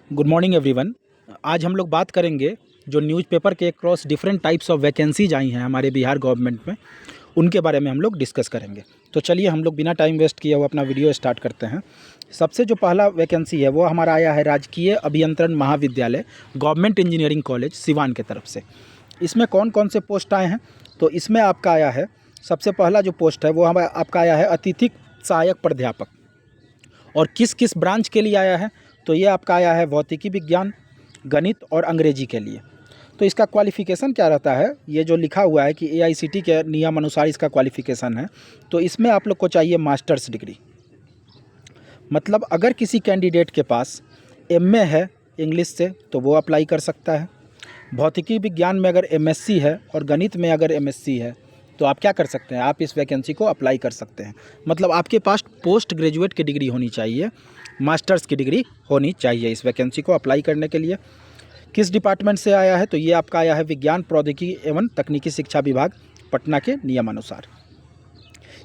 Good morning everyone. आज हम लोग बात करेंगे जो न्यूज़पेपर के across different types of vacancies आई हैं हमारे बिहार गवर्नमेंट में, उनके बारे में हम लोग डिस्कस करेंगे। तो चलिए हम लोग बिना टाइम वेस्ट किए हुए अपना वीडियो स्टार्ट करते हैं। सबसे जो पहला वैकेंसी है वो हमारा आया है राजकीय अभियंत्रण महाविद्यालय गवर्नमेंट इंजीनियरिंग कॉलेज सिवान के तरफ से। इसमें कौन कौन से पोस्ट आए हैं? तो इसमें आपका आया है, सबसे पहला जो पोस्ट है वो हमारा आपका आया है अतिथि सहायक प्राध्यापक। और किस किस ब्रांच के लिए आया है? तो ये आपका आया है भौतिकी विज्ञान, गणित और अंग्रेजी के लिए। तो इसका क्वालिफ़िकेशन क्या रहता है? ये जो लिखा हुआ है कि एआईसीटी के नियम अनुसार इसका क्वालिफ़िकेशन है, तो इसमें आप लोग को चाहिए मास्टर्स डिग्री। मतलब अगर किसी कैंडिडेट के पास एमए है इंग्लिश से तो वो अप्लाई कर सकता है। भौतिकी विज्ञान में अगर एमएससी है और गणित में अगर एमएससी है तो आप क्या कर सकते हैं, आप इस वैकेंसी को अप्लाई कर सकते हैं। मतलब आपके पास पोस्ट ग्रेजुएट की डिग्री होनी चाहिए, मास्टर्स की डिग्री होनी चाहिए इस वैकेंसी को अप्लाई करने के लिए। किस डिपार्टमेंट से आया है? तो ये आपका आया है विज्ञान प्रौद्योगिकी एवं तकनीकी शिक्षा विभाग पटना के नियमानुसार।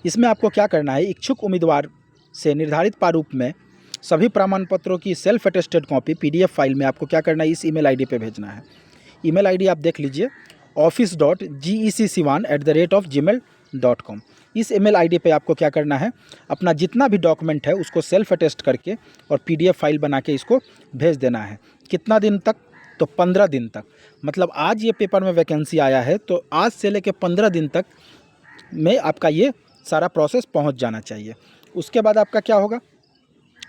इसमें आपको क्या करना है, इच्छुक उम्मीदवार से निर्धारित प्रारूप में सभी प्रमाण पत्रों की self attested copy PDF file में आपको क्या करना है, इस ईमेल आईडी पे भेजना है। ईमेल आईडी आप देख लीजिए, office.gecsivan@gmail.com। इस ईमेल आईडी पे आपको क्या करना है, अपना जितना भी डॉक्यूमेंट है उसको सेल्फ अटेस्ट करके और पीडीएफ फाइल बना के इसको भेज देना है। कितना दिन तक? तो 15 दिन तक। मतलब आज ये पेपर में वैकेंसी आया है तो आज से लेकर 15 दिन तक में आपका ये सारा प्रोसेस पहुंच जाना चाहिए। उसके बाद आपका क्या होगा,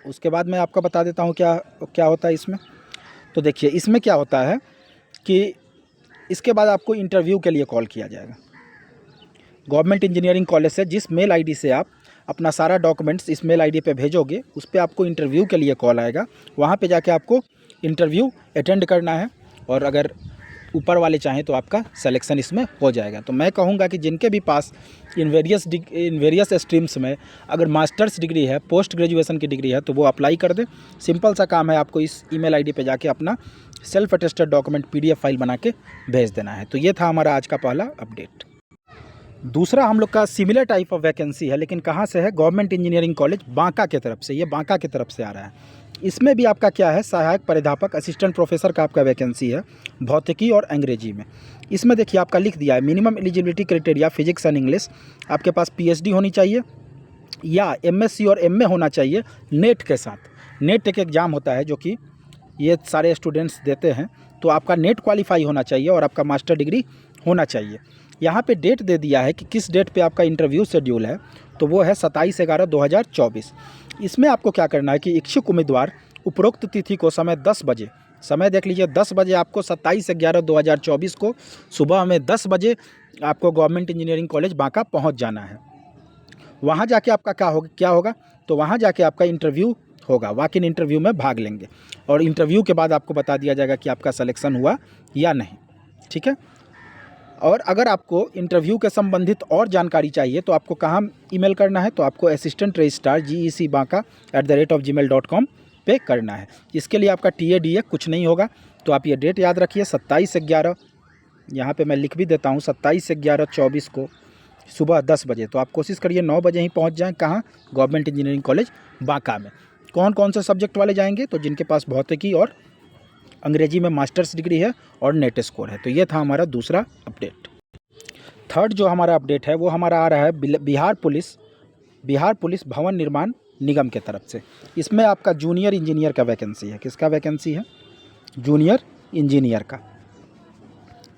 उसके बाद मैं आपको बता देता हूं क्या क्या होता है इसमें। तो देखिए इसमें क्या होता है कि इसके बाद आपको इंटरव्यू के लिए कॉल किया जाएगा। गवर्नमेंट इंजीनियरिंग कॉलेज से जिस मेल आईडी से आप अपना सारा डॉक्यूमेंट्स इस मेल आईडी पे भेजोगे उस पर आपको इंटरव्यू के लिए कॉल आएगा। वहाँ पे जाके आपको इंटरव्यू अटेंड करना है और अगर ऊपर वाले चाहें तो आपका सिलेक्शन इसमें हो जाएगा। तो मैं कहूँगा कि जिनके भी पास इन वेरियस स्ट्रीम्स में अगर मास्टर्स डिग्री है, पोस्ट ग्रेजुएशन की डिग्री है तो वो अप्लाई कर दें। सिंपल सा काम है, आपको इस ईमेल आईडी पे जाके अपना self attested document PDF file बना के भेज देना है। तो ये था हमारा आज का पहला अपडेट। दूसरा हम लोग का सिमिलर टाइप ऑफ वैकेंसी है, लेकिन कहाँ से है? गवर्नमेंट इंजीनियरिंग कॉलेज बांका के तरफ से। ये बांका की तरफ से आ रहा है। इसमें भी आपका क्या है, सहायक प्राध्यापक असिस्टेंट प्रोफेसर का आपका वैकेंसी है भौतिकी और अंग्रेजी में। इसमें देखिए आपका लिख दिया है minimum eligibility criteria physics and English. आपके पास पीएचडी होनी चाहिए या एमएससी और एमए होना चाहिए नेट के साथ। नेट एक एग्ज़ाम होता है जो कि ये सारे स्टूडेंट्स देते हैं, तो आपका नेट क्वालिफाई होना चाहिए और आपका मास्टर डिग्री होना चाहिए। यहाँ पे डेट दे दिया है कि किस डेट पे आपका इंटरव्यू शेड्यूल है, तो वो है 27/11/2024। इसमें आपको क्या करना है कि इच्छुक उम्मीदवार उपरोक्त तिथि को समय 10 बजे, समय देख लीजिए 10 बजे आपको 27/11/2024 को सुबह में 10 बजे आपको गवर्नमेंट इंजीनियरिंग कॉलेज बांका पहुँच जाना है। वहाँ जाके आपका क्या होगा, तो वहाँ जाके आपका इंटरव्यू होगा, वॉक इन इंटरव्यू में भाग लेंगे और इंटरव्यू के बाद आपको बता दिया जाएगा कि आपका सिलेक्शन हुआ या नहीं। ठीक है। और अगर आपको इंटरव्यू के संबंधित और जानकारी चाहिए तो आपको कहाँ ईमेल करना है, तो आपको असिस्टेंट रजिस्ट्रार GECBanka@gmail.com पे करना है। इसके लिए आपका TADA कुछ नहीं होगा। तो आप ये डेट याद रखिए 27/11, यहाँ पे मैं लिख भी देता हूँ 27/11/24 को सुबह 10 बजे। तो आप कोशिश करिए 9 बजे ही पहुँच जाएँ। कहाँ? गवर्नमेंट इंजीनियरिंग कॉलेज बांका में। कौन कौन से सब्जेक्ट वाले जाएंगे? तो जिनके पास भौतिकी और अंग्रेजी में मास्टर्स डिग्री है और नेट स्कोर है। तो ये था हमारा दूसरा अपडेट। थर्ड जो हमारा अपडेट है वो हमारा आ रहा है बिहार पुलिस भवन निर्माण निगम के तरफ से। इसमें आपका जूनियर इंजीनियर का वैकेंसी है। किसका वैकेंसी है? जूनियर इंजीनियर का,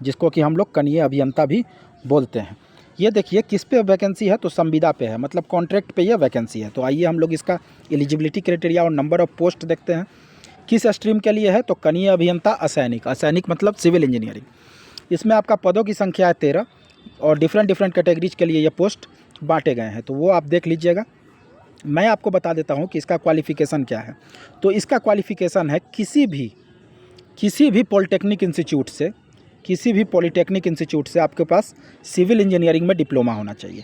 जिसको कि हम लोग कनीय अभियंता भी बोलते हैं। ये देखिए किस पे वैकेंसी है, तो संविदा पे है, मतलब कॉन्ट्रैक्ट पे ये वैकेंसी है। तो आइए हम लोग इसका एलिजिबिलिटी क्राइटेरिया और नंबर ऑफ पोस्ट देखते हैं। किस स्ट्रीम के लिए है? तो कनीय अभियंता असैनिक, असैनिक मतलब सिविल इंजीनियरिंग। इसमें आपका पदों की संख्या है 13 और डिफरेंट कैटेगरीज के लिए ये पोस्ट बांटे गए हैं। तो वो आप देख लीजिएगा। मैं आपको बता देता हूँ कि इसका क्वालिफ़िकेशन क्या है। तो इसका क्वालिफ़िकेशन है किसी भी पॉलिटेक्निक इंस्टीट्यूट से आपके पास सिविल इंजीनियरिंग में डिप्लोमा होना चाहिए।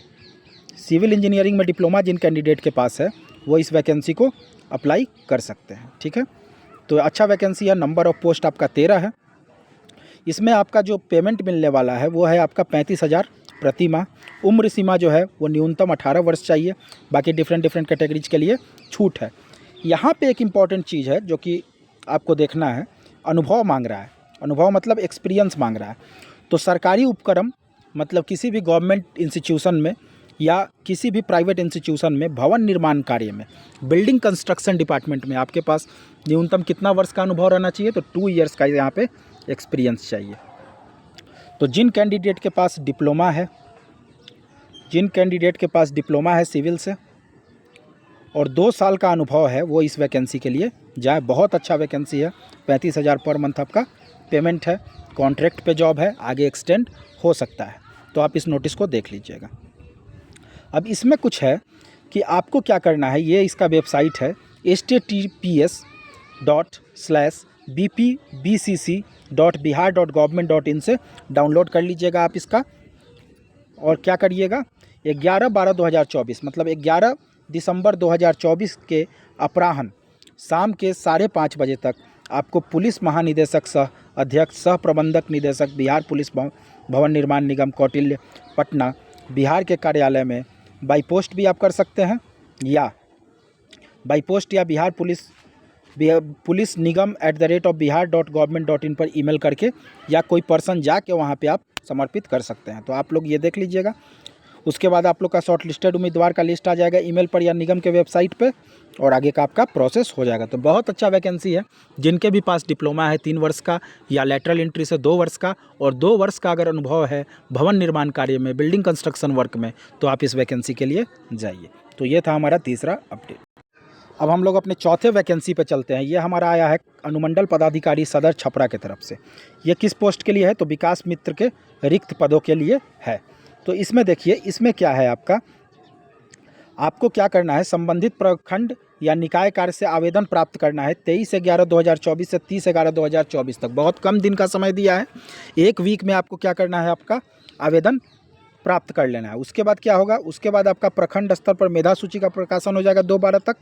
सिविल इंजीनियरिंग में डिप्लोमा जिन कैंडिडेट के पास है वो इस वैकेंसी को अप्लाई कर सकते हैं। ठीक है। तो अच्छा वैकेंसी है। नंबर ऑफ पोस्ट आपका 13 है। इसमें आपका जो पेमेंट मिलने वाला है वो है आपका 35,000 प्रति माह। उम्र सीमा जो है वो न्यूनतम 18 वर्ष चाहिए। बाकी डिफरेंट कैटेगरीज के लिए छूट है। यहाँ पे एक इम्पॉर्टेंट चीज़ है जो कि आपको देखना है, अनुभव मांग रहा है। अनुभव मतलब एक्सपीरियंस मांग रहा है। तो सरकारी उपक्रम मतलब किसी भी गवर्नमेंट इंस्टीट्यूशन में या किसी भी प्राइवेट इंस्टीट्यूशन में भवन निर्माण कार्य में, बिल्डिंग कंस्ट्रक्शन डिपार्टमेंट में आपके पास न्यूनतम कितना वर्ष का अनुभव रहना चाहिए? तो 2 ईयर्स का यहाँ पे एक्सपीरियंस चाहिए। तो जिन कैंडिडेट के पास डिप्लोमा है सिविल से और 2 साल का अनुभव है, वो इस वैकेंसी के लिए जाए। बहुत अच्छा वैकेंसी है, 35,000 पर मंथ आपका पेमेंट है, कॉन्ट्रैक्ट पे जॉब है, आगे एक्सटेंड हो सकता है। तो आप इस नोटिस को देख लीजिएगा। अब इसमें कुछ है कि आपको क्या करना है, ये इसका वेबसाइट है https:/bpbcc.bihar.gov.in से डाउनलोड कर लीजिएगा आप इसका। और क्या करिएगा, 11/12/2024 मतलब 11 दिसंबर 2024 के अपराह्न शाम के 5:30 बजे तक आपको पुलिस महानिदेशक सह अध्यक्ष सह प्रबंधक निदेशक बिहार पुलिस भवन निर्माण निगम कौटिल्य पटना बिहार के कार्यालय में बाई पोस्ट भी आप कर सकते हैं, या बाई पोस्ट या बिहार पुलिस निगम @bihar.gov.in पर ईमेल करके, या कोई पर्सन जाके वहाँ पे आप समर्पित कर सकते हैं। तो आप लोग ये देख लीजिएगा। उसके बाद आप लोग का शॉर्ट लिस्टेड उम्मीदवार का लिस्ट आ जाएगा ईमेल पर या निगम के वेबसाइट पे, और आगे का आपका प्रोसेस हो जाएगा। तो बहुत अच्छा वैकेंसी है। जिनके भी पास डिप्लोमा है 3 वर्ष का या लेटरल एंट्री से 2 वर्ष का, और 2 वर्ष का अगर अनुभव है भवन निर्माण कार्य में, बिल्डिंग कंस्ट्रक्शन वर्क में, तो आप इस वैकेंसी के लिए जाइए। तो ये था हमारा तीसरा अपडेट। अब हम लोग अपने चौथे वैकेंसी पे चलते हैं। ये हमारा आया है अनुमंडल पदाधिकारी सदर छपरा के तरफ से। ये किस पोस्ट के लिए है? तो विकास मित्र के रिक्त पदों के लिए है। तो इसमें देखिए, इसमें क्या है आपको क्या करना है, संबंधित प्रखंड या निकाय कार्य से आवेदन प्राप्त करना है 23/11/2024 से 30/11/2024 तक। बहुत कम दिन का समय दिया है, 1 वीक में आपको क्या करना है, आपका आवेदन प्राप्त कर लेना है। उसके बाद क्या होगा, उसके बाद आपका प्रखंड स्तर पर मेधा सूची का प्रकाशन हो जाएगा 2/12 तक।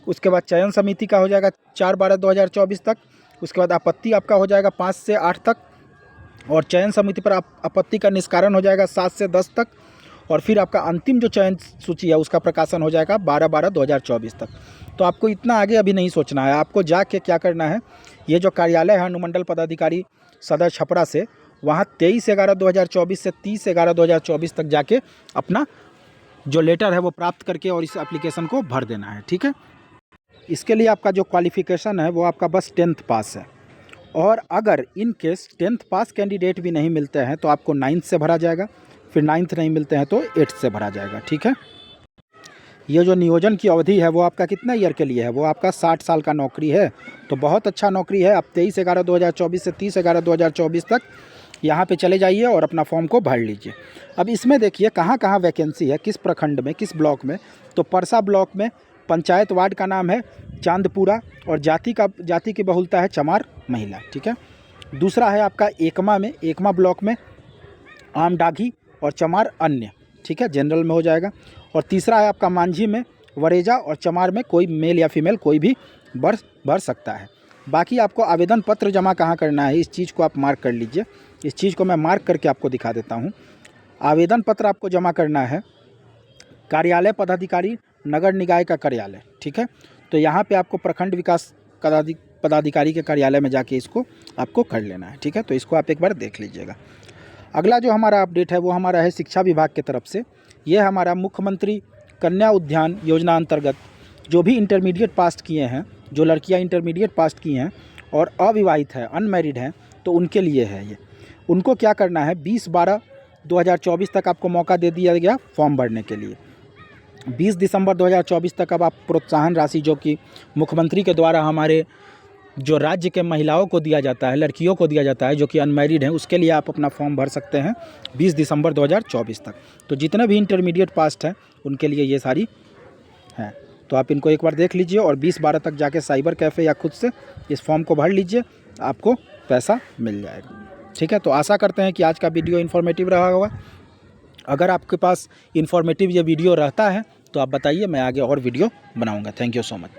उसके बाद चयन समिति का हो जाएगा 4/12/2024 तक। उसके बाद आपत्ति आपका हो जाएगा 5 से 8 तक, और चयन समिति पर आपत्ति का निष्कारण हो जाएगा 7 से 10 तक। और फिर आपका अंतिम जो चयन सूची है उसका प्रकाशन हो जाएगा 12/12/2024 तक। तो आपको इतना आगे अभी नहीं सोचना है। आपको जाके क्या करना है, ये जो कार्यालय है अनुमंडल पदाधिकारी सदर छपरा से, वहाँ 23/11/2024 से 30/11/2024 तक जाके अपना जो लेटर है वो प्राप्त करके और इस एप्लीकेशन को भर देना है। ठीक है। इसके लिए आपका जो क्वालिफ़िकेशन है वो आपका बस 10th पास है, और अगर in case 10th pass candidate भी नहीं मिलते हैं तो आपको 9th से भरा जाएगा, फिर 9th नहीं मिलते हैं तो 8th से भरा जाएगा। ठीक है। ये जो नियोजन की अवधि है वो आपका कितना ईयर के लिए है? वो आपका 60 साल का नौकरी है। तो बहुत अच्छा नौकरी है। आप 23/11/2024 से 30/11/2024 तक यहाँ पे चले जाइए और अपना फॉर्म को भर लीजिए। अब इसमें देखिए कहाँ कहाँ वैकेंसी है, किस प्रखंड में, किस ब्लॉक में। तो परसा ब्लॉक में पंचायत वार्ड का नाम है चांदपुरा, और जाति की बहुलता है चमार महिला। ठीक है। दूसरा है आपका एकमा में, एकमा ब्लॉक में आमडाघी और चमार अन्य। ठीक है, जनरल में हो जाएगा। और तीसरा है आपका मांझी में, वरेजा और चमार में कोई मेल या फीमेल कोई भी भर सकता है। बाकी आपको आवेदन पत्र जमा कहाँ करना है, इस चीज़ को आप मार्क कर लीजिए। इस चीज़ को मैं मार्क करके आपको दिखा देता हूँ। आवेदन पत्र आपको जमा करना है कार्यालय पदाधिकारी नगर निकाय का कार्यालय। ठीक है। तो यहाँ पे आपको प्रखंड विकास पदाधिकारी के कार्यालय में जाके इसको आपको कर लेना है। ठीक है। तो इसको आप एक बार देख लीजिएगा। अगला जो हमारा अपडेट है वो हमारा है शिक्षा विभाग की तरफ से। ये हमारा मुख्यमंत्री कन्या उद्यान योजना अंतर्गत जो भी इंटरमीडिएट पास किए हैं, जो लड़कियां इंटरमीडिएट पास की हैं और अविवाहित हैं, अनमैरिड हैं, तो उनके लिए है ये। उनको क्या करना है, 20/12/2024 तक आपको मौका दे दिया गया फॉर्म भरने के लिए। 20 दिसंबर 2024 तक अब आप प्रोत्साहन राशि जो कि मुख्यमंत्री के द्वारा हमारे जो राज्य के महिलाओं को दिया जाता है, लड़कियों को दिया जाता है जो कि अनमैरिड हैं, उसके लिए आप अपना फॉर्म भर सकते हैं 20 दिसंबर 2024 तक। तो जितने भी इंटरमीडिएट पास हैं उनके लिए ये सारी हैं। तो आप इनको एक बार देख लीजिए और 20/12 तक जाके साइबर कैफ़े या खुद से इस फॉर्म को भर लीजिए, आपको पैसा मिल जाएगा। ठीक है। तो आशा करते हैं कि आज का वीडियो इन्फॉर्मेटिव रहा होगा। अगर आपके पास इन्फॉर्मेटिव ये वीडियो रहता है तो आप बताइए, मैं आगे और वीडियो बनाऊँगा। Thank you so much.